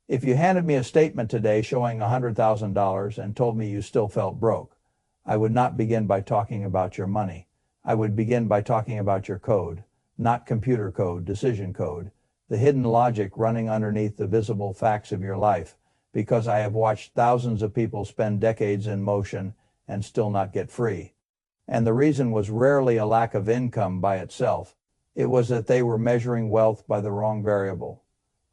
If you handed me a statement today showing $100,000 and told me you still felt broke, I would not begin by talking about your money. I would begin by talking about your code, not computer code, decision code, the hidden logic running underneath the visible facts of your life, because I have watched thousands of people spend decades in motion and still not get free. And the reason was rarely a lack of income by itself. It was that they were measuring wealth by the wrong variable,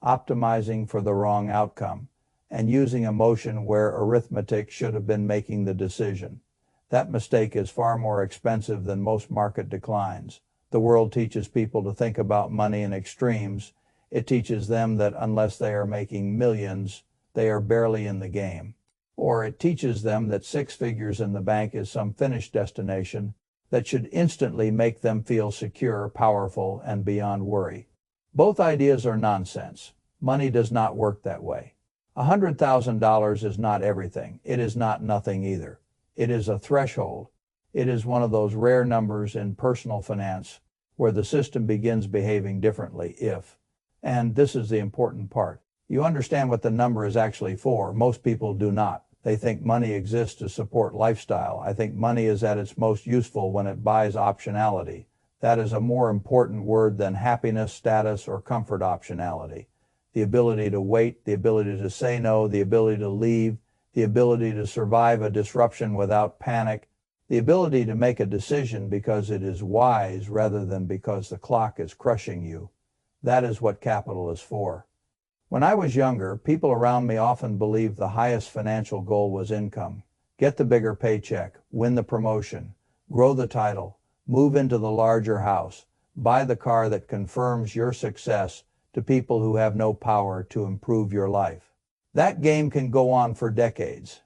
optimizing for the wrong outcome, and using emotion where arithmetic should have been making the decision. That mistake is far more expensive than most market declines. The world teaches people to think about money in extremes. It teaches them that unless they are making millions, they are barely in the game. Or it teaches them that 6 figures in the bank is some finished destination that should instantly make them feel secure, powerful, and beyond worry. Both ideas are nonsense. Money does not work that way. $100,000 is not everything. It is not nothing either. It is a threshold. It is one of those rare numbers in personal finance where the system begins behaving differently if, and this is the important part, you understand what the number is actually for. Most people do not. They think money exists to support lifestyle. I think money is at its most useful when it buys optionality. That is a more important word than happiness, status, or comfort. Optionality. The ability to wait, the ability to say no, the ability to leave, the ability to survive a disruption without panic, the ability to make a decision because it is wise rather than because the clock is crushing you. That is what capital is for. When I was younger, people around me often believed the highest financial goal was income. Get the bigger paycheck, win the promotion, grow the title, move into the larger house, buy the car that confirms your success to people who have no power to improve your life. That game can go on for decades.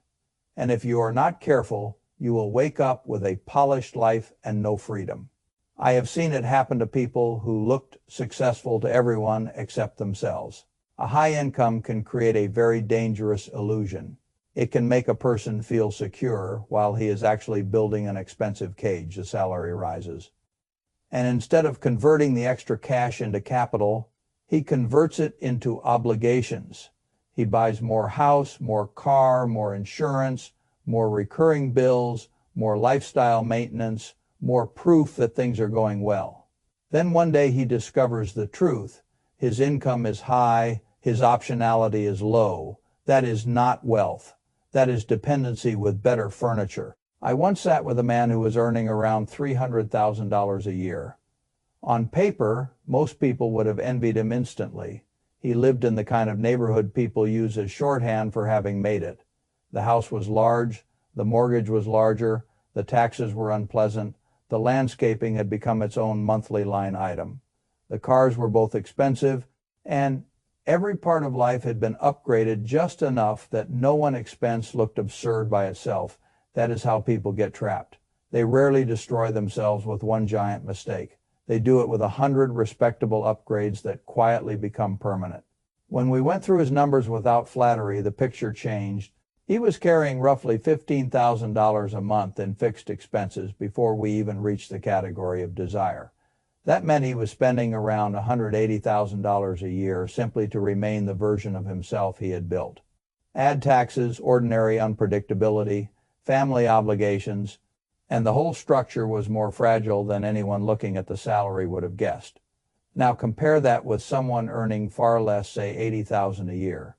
And if you are not careful, you will wake up with a polished life and no freedom. I have seen it happen to people who looked successful to everyone except themselves. A high income can create a very dangerous illusion. It can make a person feel secure while he is actually building an expensive cage. The salary rises. And instead of converting the extra cash into capital, he converts it into obligations. He buys more house, more car, more insurance, more recurring bills, more lifestyle maintenance, more proof that things are going well. Then one day he discovers the truth. His income is high, his optionality is low. That is not wealth. That is dependency with better furniture. I once sat with a man who was earning around $300,000 a year. On paper, most people would have envied him instantly. He lived in the kind of neighborhood people use as shorthand for having made it. The house was large, the mortgage was larger, the taxes were unpleasant, the landscaping had become its own monthly line item. The cars were both expensive, and every part of life had been upgraded just enough that no one expense looked absurd by itself. That is how people get trapped. They rarely destroy themselves with one giant mistake. They do it with 100 respectable upgrades that quietly become permanent. When we went through his numbers without flattery, the picture changed. He was carrying roughly $15,000 a month in fixed expenses before we even reached the category of desire. That meant he was spending around $180,000 a year simply to remain the version of himself he had built. Add taxes, ordinary unpredictability, family obligations, and the whole structure was more fragile than anyone looking at the salary would have guessed. Now compare that with someone earning far less, say $80,000 a year,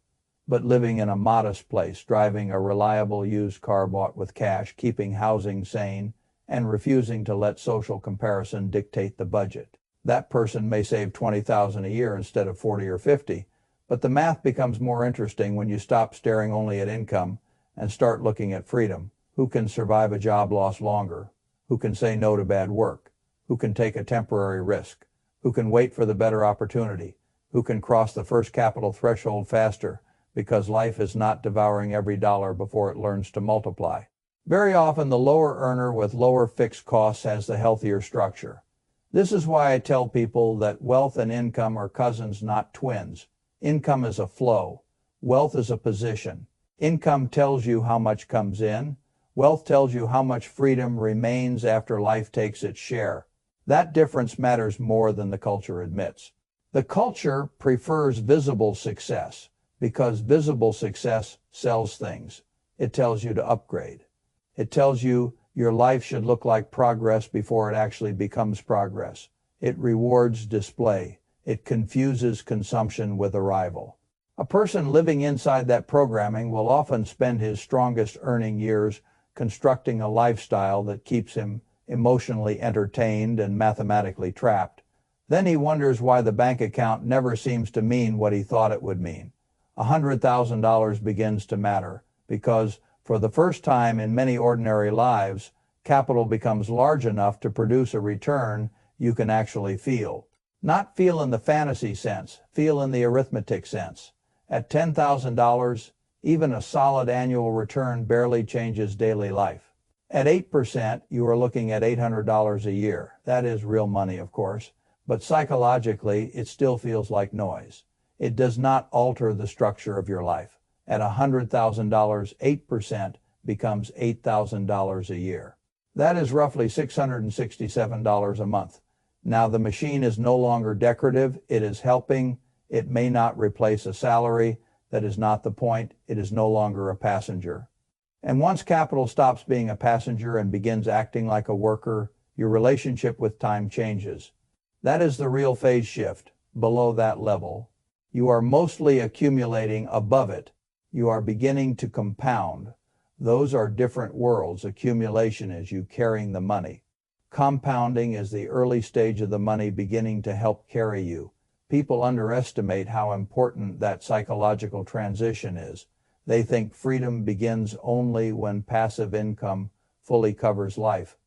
but living in a modest place, driving a reliable used car bought with cash, keeping housing sane, and refusing to let social comparison dictate the budget. That person may save $20,000 a year instead of 40 or 50, but the math becomes more interesting when you stop staring only at income and start looking at freedom. Who can survive a job loss longer? Who can say no to bad work? Who can take a temporary risk? Who can wait for the better opportunity? Who can cross the first capital threshold faster because life is not devouring every dollar before it learns to multiply? Very often the lower earner with lower fixed costs has the healthier structure. This is why I tell people that wealth and income are cousins, not twins. Income is a flow. Wealth is a position. Income tells you how much comes in. Wealth tells you how much freedom remains after life takes its share. That difference matters more than the culture admits. The culture prefers visible success. Because visible success sells things. It tells you to upgrade. It tells you your life should look like progress before it actually becomes progress. It rewards display. It confuses consumption with arrival. A person living inside that programming will often spend his strongest earning years constructing a lifestyle that keeps him emotionally entertained and mathematically trapped. Then he wonders why the bank account never seems to mean what he thought it would mean. $100,000 begins to matter because, for the first time in many ordinary lives, capital becomes large enough to produce a return you can actually feel. Not feel in the fantasy sense, feel in the arithmetic sense. At $10,000, even a solid annual return barely changes daily life. At 8%, you are looking at $800 a year. That is real money, of course, but psychologically, it still feels like noise. It does not alter the structure of your life. At $100,000, 8% becomes $8,000 a year. That is roughly $667 a month. Now the machine is no longer decorative, it is helping. It may not replace a salary. That is not the point. It is no longer a passenger. And once capital stops being a passenger and begins acting like a worker, your relationship with time changes. That is the real phase shift. Below that level, you are mostly accumulating. Above it, you are beginning to compound. Those are different worlds. Accumulation is you carrying the money. Compounding is the early stage of the money beginning to help carry you. People underestimate how important that psychological transition is. They think freedom begins only when passive income fully covers life.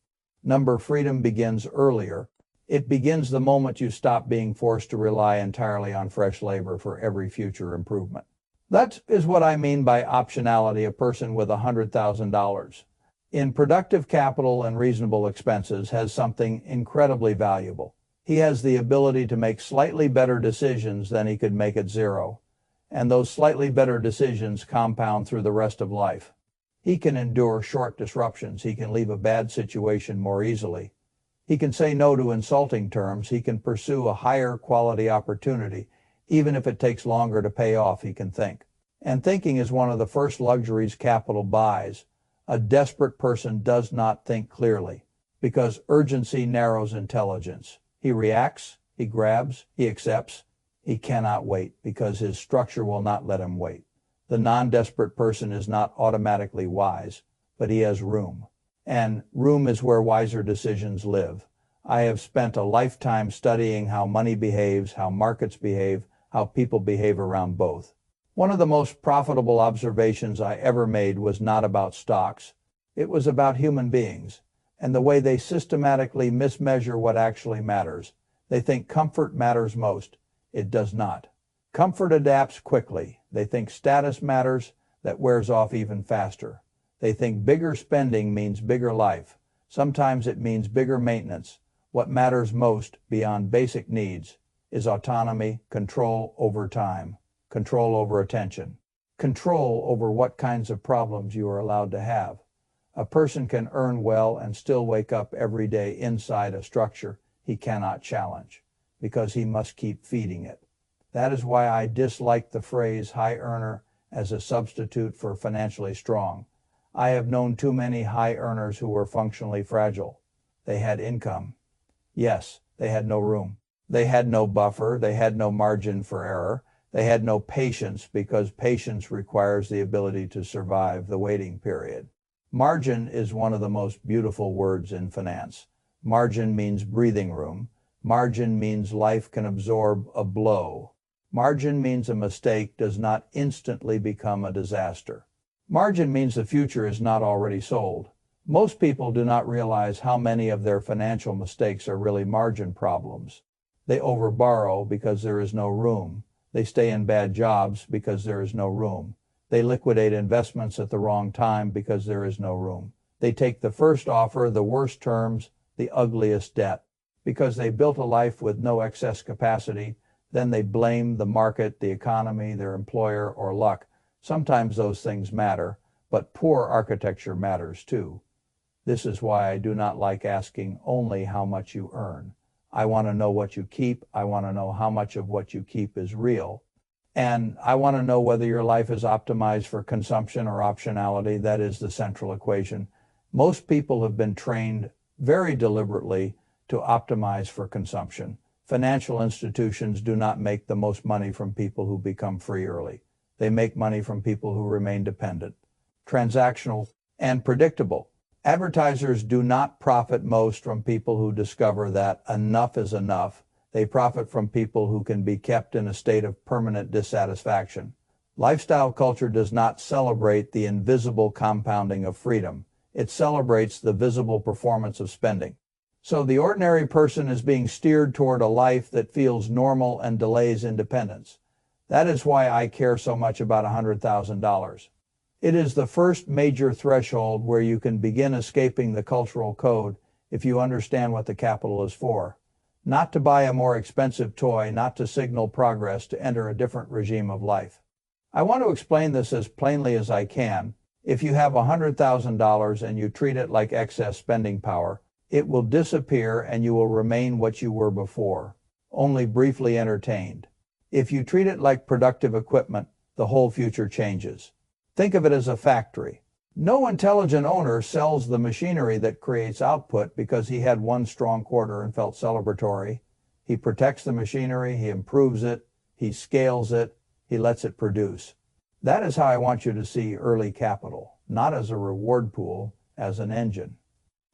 Freedom begins earlier. It begins the moment you stop being forced to rely entirely on fresh labor for every future improvement. That is what I mean by optionality. A person with $100,000 in productive capital and reasonable expenses has something incredibly valuable. He has the ability to make slightly better decisions than he could make at zero, and those slightly better decisions compound through the rest of life. He can endure short disruptions. He can leave a bad situation more easily. He can say no to insulting terms. He can pursue a higher quality opportunity. Even if it takes longer to pay off, he can think. And thinking is one of the first luxuries capital buys. A desperate person does not think clearly, because urgency narrows intelligence. He reacts, he grabs, he accepts. He cannot wait because his structure will not let him wait. The non-desperate person is not automatically wise, but he has room. And room is where wiser decisions live. I have spent a lifetime studying how money behaves, how markets behave, how people behave around both. One of the most profitable observations I ever made was not about stocks. It was about human beings and the way they systematically mismeasure what actually matters. They think comfort matters most. It does not. Comfort adapts quickly. They think status matters. That wears off even faster. They think bigger spending means bigger life. Sometimes it means bigger maintenance. What matters most beyond basic needs is autonomy, control over time, control over attention, control over what kinds of problems you are allowed to have. A person can earn well and still wake up every day inside a structure he cannot challenge, because he must keep feeding it. That is why I dislike the phrase high earner as a substitute for financially strong. I have known too many high earners who were functionally fragile. They had income. Yes, they had no room. They had no buffer. They had no margin for error. They had no patience, because patience requires the ability to survive the waiting period. Margin is one of the most beautiful words in finance. Margin means breathing room. Margin means life can absorb a blow. Margin means a mistake does not instantly become a disaster. Margin means the future is not already sold. Most people do not realize how many of their financial mistakes are really margin problems. They overborrow because there is no room. They stay in bad jobs because there is no room. They liquidate investments at the wrong time because there is no room. They take the first offer, the worst terms, the ugliest debt, because they built a life with no excess capacity. Then they blame the market, the economy, their employer, or luck. Sometimes those things matter, but poor architecture matters too. This is why I do not like asking only how much you earn. I want to know what you keep. I want to know how much of what you keep is real. And I want to know whether your life is optimized for consumption or optionality. That is the central equation. Most people have been trained very deliberately to optimize for consumption. Financial institutions do not make the most money from people who become free early. They make money from people who remain dependent, transactional, and predictable. Advertisers do not profit most from people who discover that enough is enough. They profit from people who can be kept in a state of permanent dissatisfaction. Lifestyle culture does not celebrate the invisible compounding of freedom. It celebrates the visible performance of spending. So the ordinary person is being steered toward a life that feels normal and delays independence. That is why I care so much about $100,000. It is the first major threshold where you can begin escaping the cultural code if you understand what the capital is for. Not to buy a more expensive toy, not to signal progress, to enter a different regime of life. I want to explain this as plainly as I can. If you have $100,000 and you treat it like excess spending power, it will disappear and you will remain what you were before, only briefly entertained. If you treat it like productive equipment, the whole future changes. Think of it as a factory. No intelligent owner sells the machinery that creates output because he had one strong quarter and felt celebratory. He protects the machinery, he improves it, he scales it, he lets it produce. That is how I want you to see early capital, not as a reward pool, as an engine.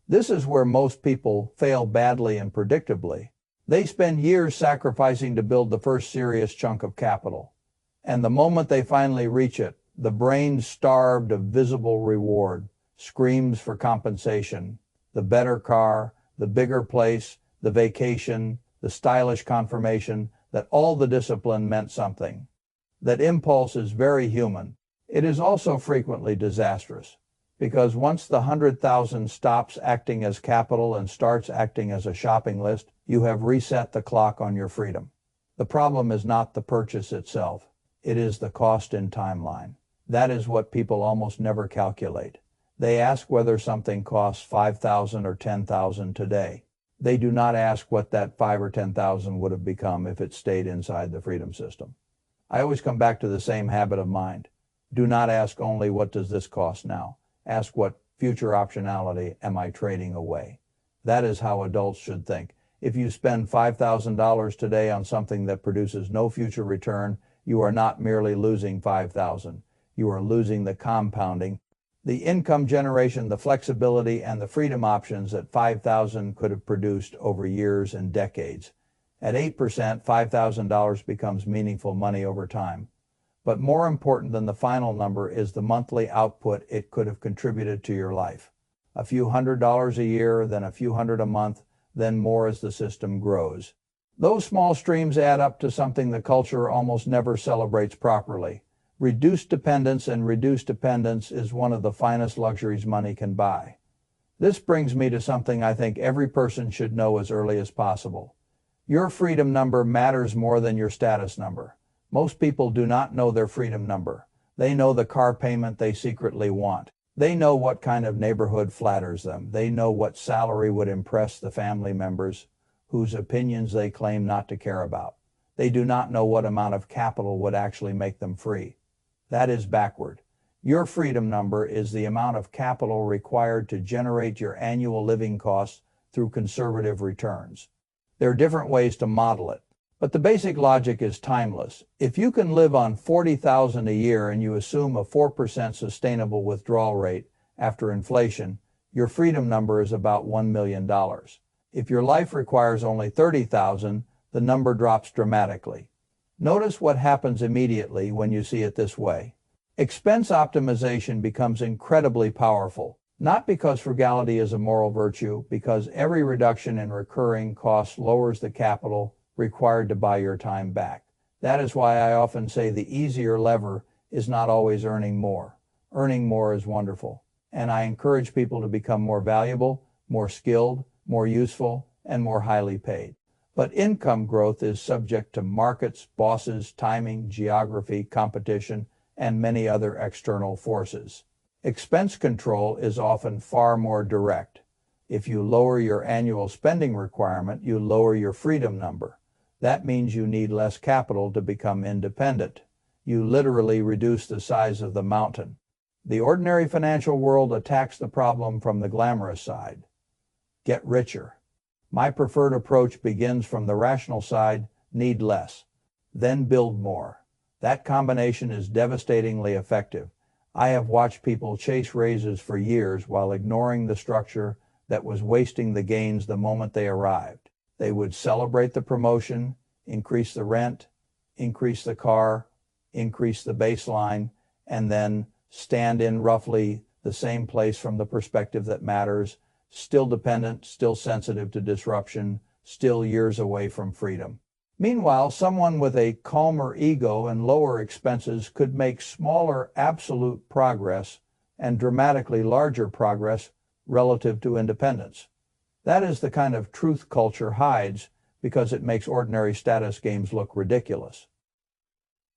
This is where most people fail badly and predictably. They spend years sacrificing to build the first serious chunk of capital. And the moment they finally reach it, the brain, starved of visible reward, screams for compensation. The better car, the bigger place, the vacation, the stylish confirmation that all the discipline meant something. That impulse is very human. It is also frequently disastrous, because once the 100,000 stops acting as capital and starts acting as a shopping list, you have reset the clock on your freedom. The problem is not the purchase itself. It is the cost in timeline. That is what people almost never calculate. They ask whether something costs $5,000 or $10,000 today. They do not ask what that $5,000 or $10,000 would have become if it stayed inside the freedom system. I always come back to the same habit of mind. Do not ask only what does this cost now. Ask what future optionality am I trading away. That is how adults should think. If you spend $5,000 today on something that produces no future return, you are not merely losing $5,000. You are losing the compounding, the income generation, the flexibility, and the freedom options that $5,000 could have produced over years and decades. At 8%, $5,000 becomes meaningful money over time. But more important than the final number is the monthly output it could have contributed to your life. A few $100s a year, then a few hundred a month, then more as the system grows. Those small streams add up to something the culture almost never celebrates properly. Reduced dependence, and reduced dependence is one of the finest luxuries money can buy. This brings me to something I think every person should know as early as possible. Your freedom number matters more than your status number. Most people do not know their freedom number. They know the car payment they secretly want. They know what kind of neighborhood flatters them. They know what salary would impress the family members whose opinions they claim not to care about. They do not know what amount of capital would actually make them free. That is backward. Your freedom number is the amount of capital required to generate your annual living costs through conservative returns. There are different ways to model it, but the basic logic is timeless. If you can live on $40,000 a year and you assume a 4% sustainable withdrawal rate after inflation, your freedom number is about $1 million. If your life requires only $30,000, the number drops dramatically. Notice what happens immediately when you see it this way. Expense optimization becomes incredibly powerful, not because frugality is a moral virtue, because every reduction in recurring costs lowers the capital required to buy your time back. That is why I often say the easier lever is not always earning more. Earning more is wonderful, and I encourage people to become more valuable, more skilled, more useful, and more highly paid. But income growth is subject to markets, bosses, timing, geography, competition, and many other external forces. Expense control is often far more direct. If you lower your annual spending requirement, you lower your freedom number. That means you need less capital to become independent. you literally reduce the size of the mountain. The ordinary financial world attacks the problem from the glamorous side. Get richer. My preferred approach begins from the rational side, need less, then build more. That combination is devastatingly effective. I have watched people chase raises for years while ignoring the structure that was wasting the gains the moment they arrived. They would celebrate the promotion, increase the rent, increase the car, increase the baseline, and then stand in roughly the same place from the perspective that matters, still dependent, still sensitive to disruption, still years away from freedom. Meanwhile, someone with a calmer ego and lower expenses could make smaller absolute progress and dramatically larger progress relative to independence. That is the kind of truth culture hides because it makes ordinary status games look ridiculous.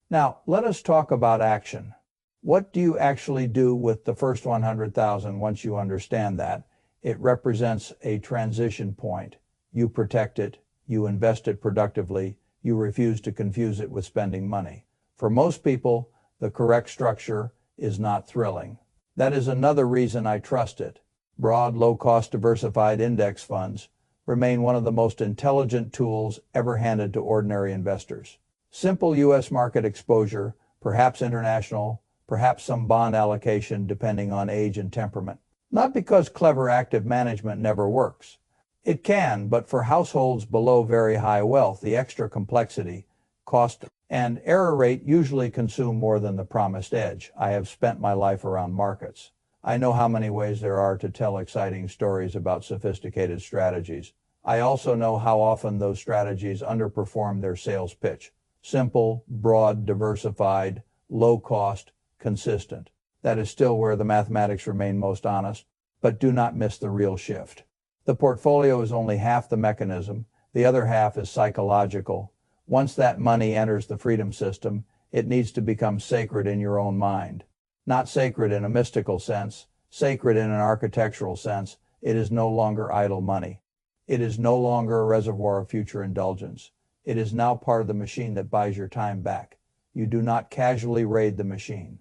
Now, let us talk about action. What do you actually do with the first 100,000 once you understand that? It represents a transition point. You protect it, you invest it productively, you refuse to confuse it with spending money. For most people, the correct structure is not thrilling. That is another reason I trust it. Broad, low-cost, diversified index funds remain one of the most intelligent tools ever handed to ordinary investors. Simple U.S. market exposure, perhaps international, perhaps some bond allocation depending on age and temperament. Not because clever active management never works. It can, but for households below very high wealth, the extra complexity, cost, and error rate usually consume more than the promised edge. I have spent my life around markets. I know how many ways there are to tell exciting stories about sophisticated strategies. I also know how often those strategies underperform their sales pitch. Simple, broad, diversified, low cost, consistent. That is still where the mathematics remain most honest, but do not miss the real shift. The portfolio is only half the mechanism, the other half is psychological. Once that money enters the freedom system, it needs to become sacred in your own mind. Not sacred in a mystical sense, sacred in an architectural sense. It is no longer idle money. It is no longer a reservoir of future indulgence. It is now part of the machine that buys your time back. You do not casually raid the machine.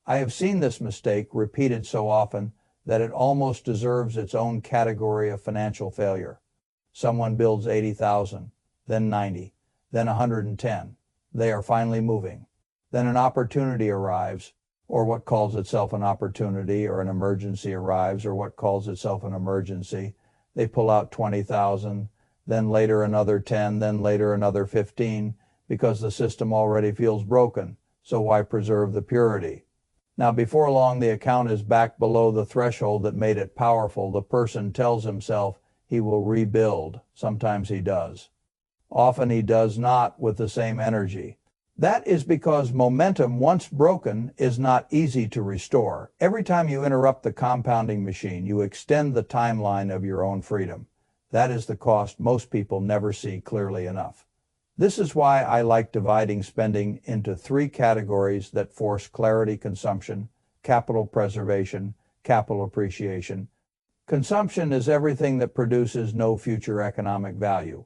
I have seen this mistake repeated so often that it almost deserves its own category of financial failure. Someone builds 80,000, then 90, then 110. They are finally moving. Then an opportunity arrives, or what calls itself an opportunity, or an emergency arrives, or what calls itself an emergency. They pull out 20,000, then later another 10, then later another 15, because the system already feels broken. So why preserve the purity? Now, before long, the account is back below the threshold that made it powerful. The person tells himself he will rebuild. Sometimes he does. Often he does not with the same energy. That is because momentum, once broken, is not easy to restore. Every time you interrupt the compounding machine, you extend the timeline of your own freedom. That is the cost most people never see clearly enough. This is why I like dividing spending into three categories that force clarity: consumption, capital preservation, capital appreciation. Consumption is everything that produces no future economic value.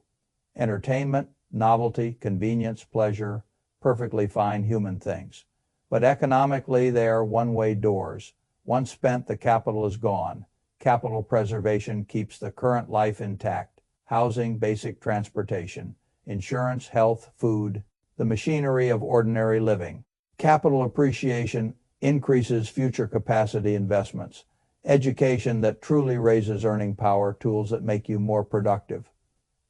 Entertainment, novelty, convenience, pleasure, perfectly fine human things. But economically, they are one-way doors. Once spent, the capital is gone. Capital preservation keeps the current life intact. Housing, basic transportation, insurance, health, food, the machinery of ordinary living. Capital appreciation increases future capacity investments. Education that truly raises earning power, tools that make you more productive.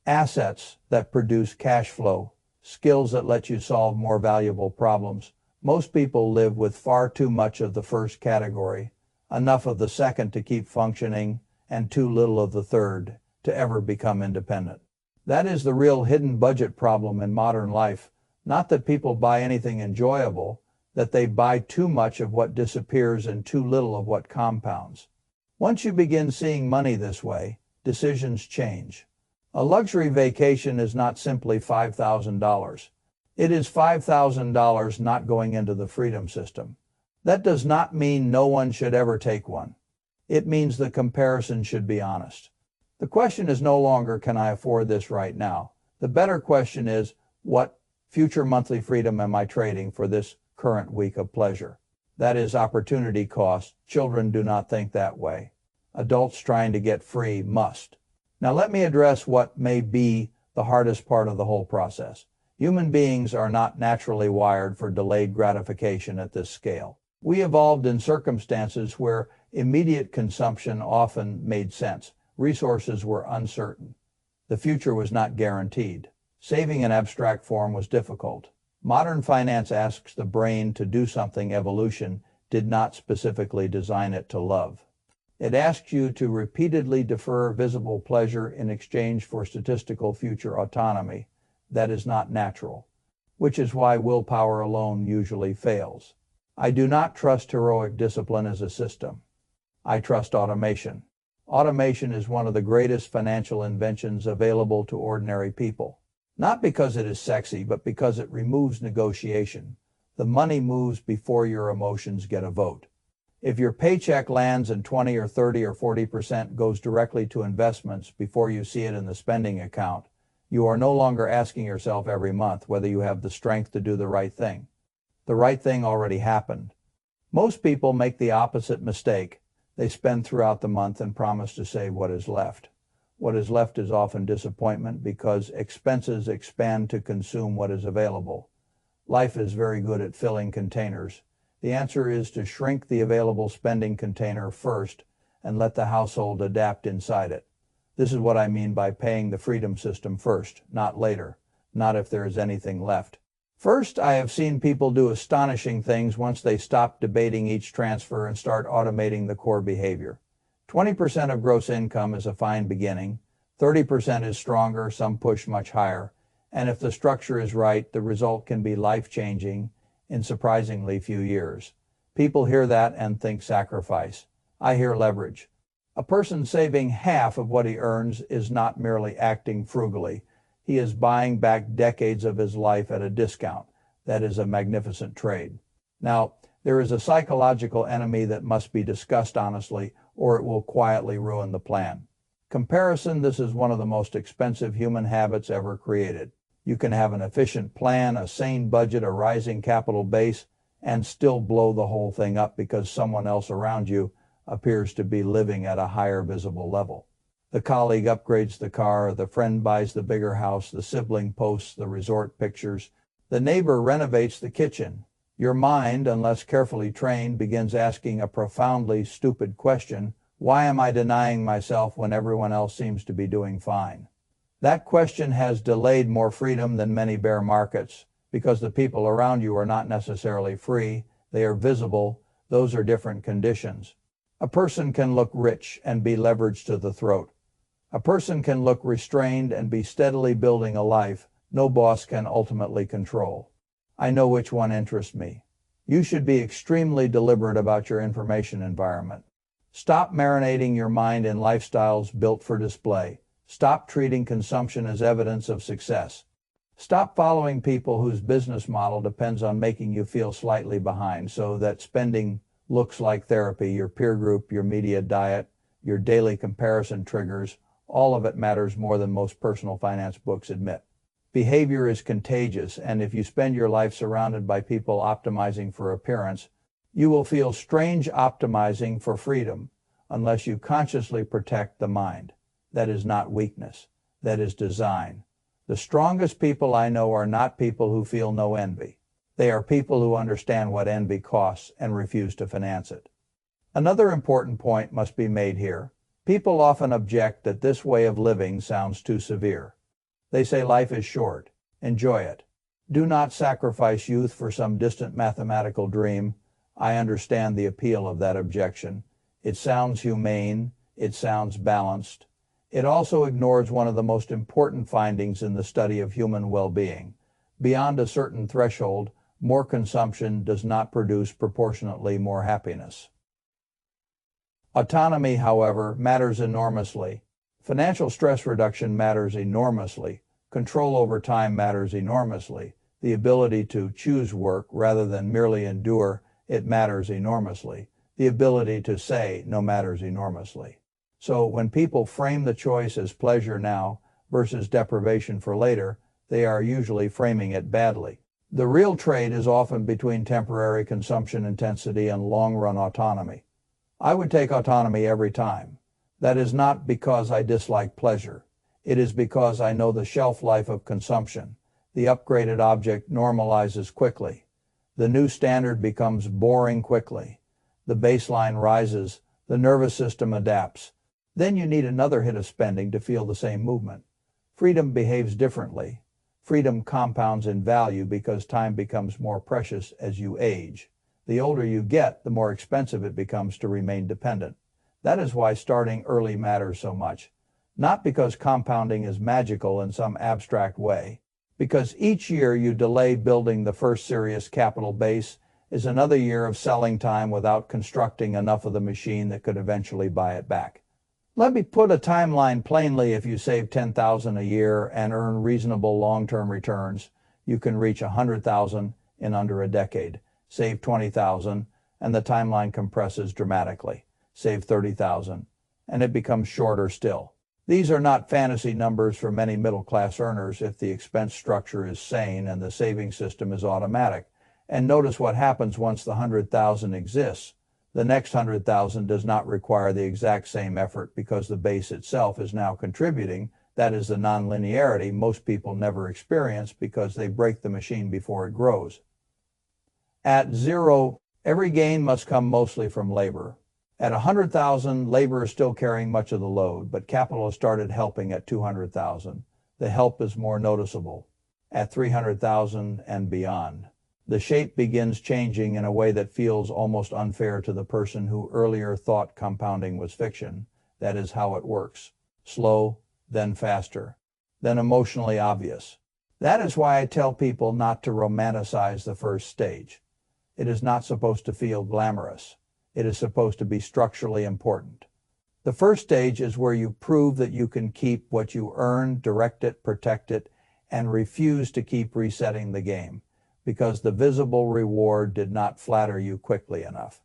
Assets that produce cash flow, skills that let you solve more valuable problems. Most people live with far too much of the first category, enough of the second to keep functioning, and too little of the third to ever become independent. That is the real hidden budget problem in modern life. Not that people buy anything enjoyable, that they buy too much of what disappears and too little of what compounds. Once you begin seeing money this way, decisions change. A luxury vacation is not simply $5,000. It is $5,000 not going into the freedom system. That does not mean no one should ever take one. It means the comparison should be honest. The question is no longer, can I afford this right now? The better question is, what future monthly freedom am I trading for this current week of pleasure. That is opportunity cost. Children do not think that way. Adults trying to get free must. Now let me address what may be the hardest part of the whole process. Human beings are not naturally wired for delayed gratification at this scale. We evolved in circumstances where immediate consumption often made sense. Resources were uncertain. The future was not guaranteed. Saving in abstract form was difficult. Modern finance asks the brain to do something evolution did not specifically design it to love. It asks you to repeatedly defer visible pleasure in exchange for statistical future autonomy. That is not natural, which is why willpower alone usually fails. I do not trust heroic discipline as a system. I trust automation. Automation is one of the greatest financial inventions available to ordinary people. Not because it is sexy, but because it removes negotiation. The money moves before your emotions get a vote. If your paycheck lands and 20 or 30 or 40% goes directly to investments before you see it in the spending account, you are no longer asking yourself every month whether you have the strength to do the right thing. The right thing already happened. Most people make the opposite mistake. They spend throughout the month and promise to save what is left. What is left is often disappointment because expenses expand to consume what is available. Life is very good at filling containers. The answer is to shrink the available spending container first and let the household adapt inside it. This is what I mean by paying the freedom system first, not later, not if there is anything left. First, I have seen people do astonishing things once they stop debating each transfer and start automating the core behavior. 20% of gross income is a fine beginning, 30% is stronger, some push much higher, and if the structure is right, the result can be life-changing in surprisingly few years. People hear that and think sacrifice. I hear leverage. A person saving half of what he earns is not merely acting frugally. He is buying back decades of his life at a discount. That is a magnificent trade. Now, there is a psychological enemy that must be discussed honestly, or it will quietly ruin the plan. Comparison. This is one of the most expensive human habits ever created. You can have an efficient plan, a sane budget, a rising capital base, and still blow the whole thing up because someone else around you appears to be living at a higher visible level. The colleague upgrades the car, the friend buys the bigger house, the sibling posts the resort pictures, the neighbor renovates the kitchen. Your mind, unless carefully trained, begins asking a profoundly stupid question: why am I denying myself when everyone else seems to be doing fine? That question has delayed more freedom than many bear markets, because the people around you are not necessarily free, they are visible. Those are different conditions. A person can look rich and be leveraged to the throat. A person can look restrained and be steadily building a life no boss can ultimately control. I know which one interests me. You should be extremely deliberate about your information environment. Stop marinating your mind in lifestyles built for display. Stop treating consumption as evidence of success. Stop following people whose business model depends on making you feel slightly behind so that spending looks like therapy. Your peer group, your media diet, your daily comparison triggers, all of it matters more than most personal finance books admit. Behavior is contagious, and if you spend your life surrounded by people optimizing for appearance, you will feel strange optimizing for freedom unless you consciously protect the mind. That is not weakness. That is design. The strongest people I know are not people who feel no envy. They are people who understand what envy costs and refuse to finance it. Another important point must be made here. People often object that this way of living sounds too severe. They say life is short. Enjoy it. Do not sacrifice youth for some distant mathematical dream. I understand the appeal of that objection. It sounds humane. It sounds balanced. It also ignores one of the most important findings in the study of human well-being. Beyond a certain threshold, more consumption does not produce proportionately more happiness. Autonomy, however, matters enormously. Financial stress reduction matters enormously. Control over time matters enormously. The ability to choose work rather than merely endure it matters enormously. The ability to say no matters enormously. So when people frame the choice as pleasure now versus deprivation for later, they are usually framing it badly. The real trade is often between temporary consumption intensity and long-run autonomy. I would take autonomy every time. That is not because I dislike pleasure. It is because I know the shelf life of consumption. The upgraded object normalizes quickly. The new standard becomes boring quickly. The baseline rises. The nervous system adapts. Then you need another hit of spending to feel the same movement. Freedom behaves differently. Freedom compounds in value because time becomes more precious as you age. The older you get, the more expensive it becomes to remain dependent. That is why starting early matters so much. Not because compounding is magical in some abstract way. Because each year you delay building the first serious capital base is another year of selling time without constructing enough of the machine that could eventually buy it back. Let me put a timeline plainly. If you save $10,000 a year and earn reasonable long-term returns, you can reach $100,000 in under a decade. Save $20,000 and the timeline compresses dramatically. Save $30,000 and it becomes shorter still. These are not fantasy numbers for many middle-class earners if the expense structure is sane and the saving system is automatic. And notice what happens once the $100,000 exists. The next $100,000 does not require the exact same effort because the base itself is now contributing. That is the nonlinearity most people never experience because they break the machine before it grows. At zero, every gain must come mostly from labor. At $100,000, labor is still carrying much of the load, but capital has started helping at $200,000. The help is more noticeable. At $300,000 and beyond, the shape begins changing in a way that feels almost unfair to the person who earlier thought compounding was fiction. That is how it works. Slow, then faster, then emotionally obvious. That is why I tell people not to romanticize the first stage. It is not supposed to feel glamorous. It is supposed to be structurally important. The first stage is where you prove that you can keep what you earn, direct it, protect it, and refuse to keep resetting the game, because the visible reward did not flatter you quickly enough.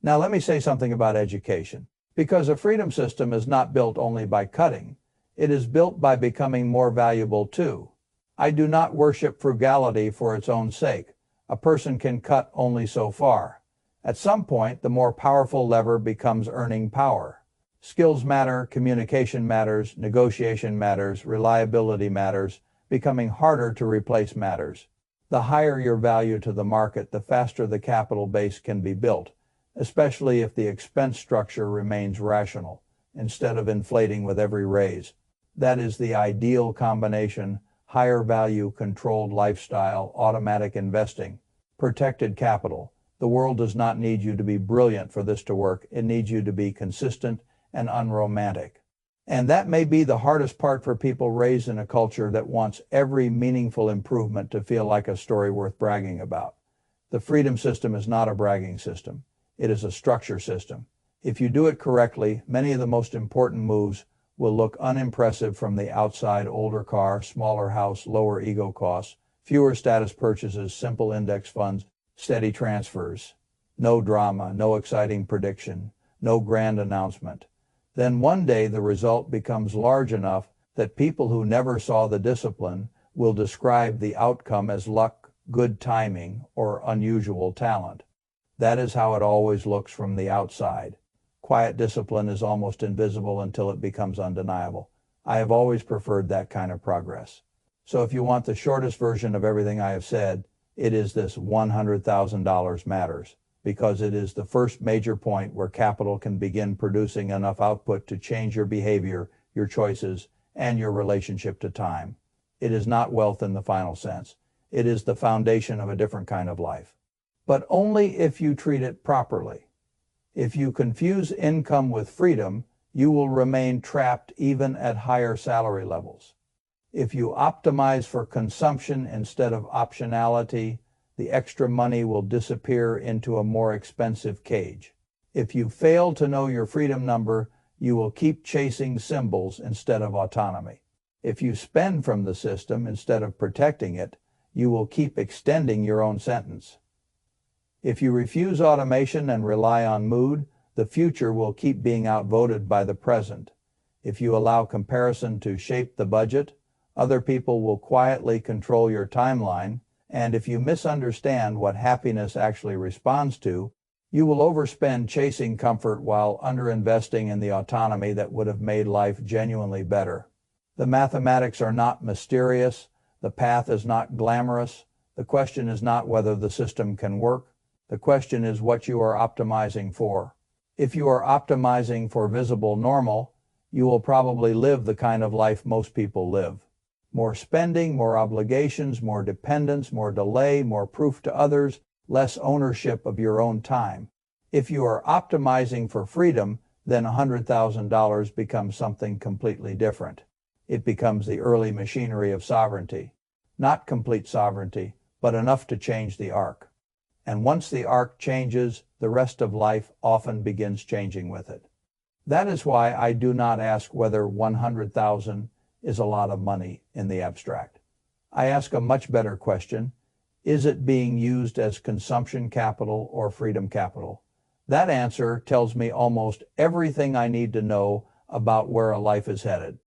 Now let me say something about education. Because a freedom system is not built only by cutting, it is built by becoming more valuable too. I do not worship frugality for its own sake. A person can cut only so far. At some point, the more powerful lever becomes earning power. Skills matter, communication matters, negotiation matters, reliability matters. Becoming harder to replace matters. The higher your value to the market, the faster the capital base can be built, especially if the expense structure remains rational, instead of inflating with every raise. That is the ideal combination: higher value, controlled lifestyle, automatic investing, protected capital. The world does not need you to be brilliant for this to work. It needs you to be consistent and unromantic. And that may be the hardest part for people raised in a culture that wants every meaningful improvement to feel like a story worth bragging about. The freedom system is not a bragging system. It is a structure system. If you do it correctly, many of the most important moves will look unimpressive from the outside: older car, smaller house, lower ego costs, fewer status purchases, simple index funds, steady transfers. No drama, no exciting prediction, no grand announcement. Then one day the result becomes large enough that people who never saw the discipline will describe the outcome as luck, good timing, or unusual talent. That is how it always looks from the outside. Quiet discipline is almost invisible until it becomes undeniable. I have always preferred that kind of progress. So if you want the shortest version of everything I have said, it is this: $100,000 matters, because it is the first major point where capital can begin producing enough output to change your behavior, your choices, and your relationship to time. It is not wealth in the final sense. It is the foundation of a different kind of life. But only if you treat it properly. If you confuse income with freedom, you will remain trapped even at higher salary levels. If you optimize for consumption instead of optionality, the extra money will disappear into a more expensive cage. If you fail to know your freedom number, you will keep chasing symbols instead of autonomy. If you spend from the system instead of protecting it, you will keep extending your own sentence. If you refuse automation and rely on mood, the future will keep being outvoted by the present. If you allow comparison to shape the budget, other people will quietly control your timeline, And if you misunderstand what happiness actually responds to, you will overspend chasing comfort while underinvesting in the autonomy that would have made life genuinely better. The mathematics are not mysterious. The path is not glamorous. The question is not whether the system can work. The question is what you are optimizing for. If you are optimizing for visible normal, you will probably live the kind of life most people live. More spending, more obligations, more dependence, more delay, more proof to others, less ownership of your own time. If you are optimizing for freedom, then $100,000 becomes something completely different. It becomes the early machinery of sovereignty. Not complete sovereignty, but enough to change the arc. And once the arc changes, the rest of life often begins changing with it. That is why I do not ask whether 100,000 is a lot of money in the abstract. I ask a much better question. Is it being used as consumption capital or freedom capital? That answer tells me almost everything I need to know about where a life is headed.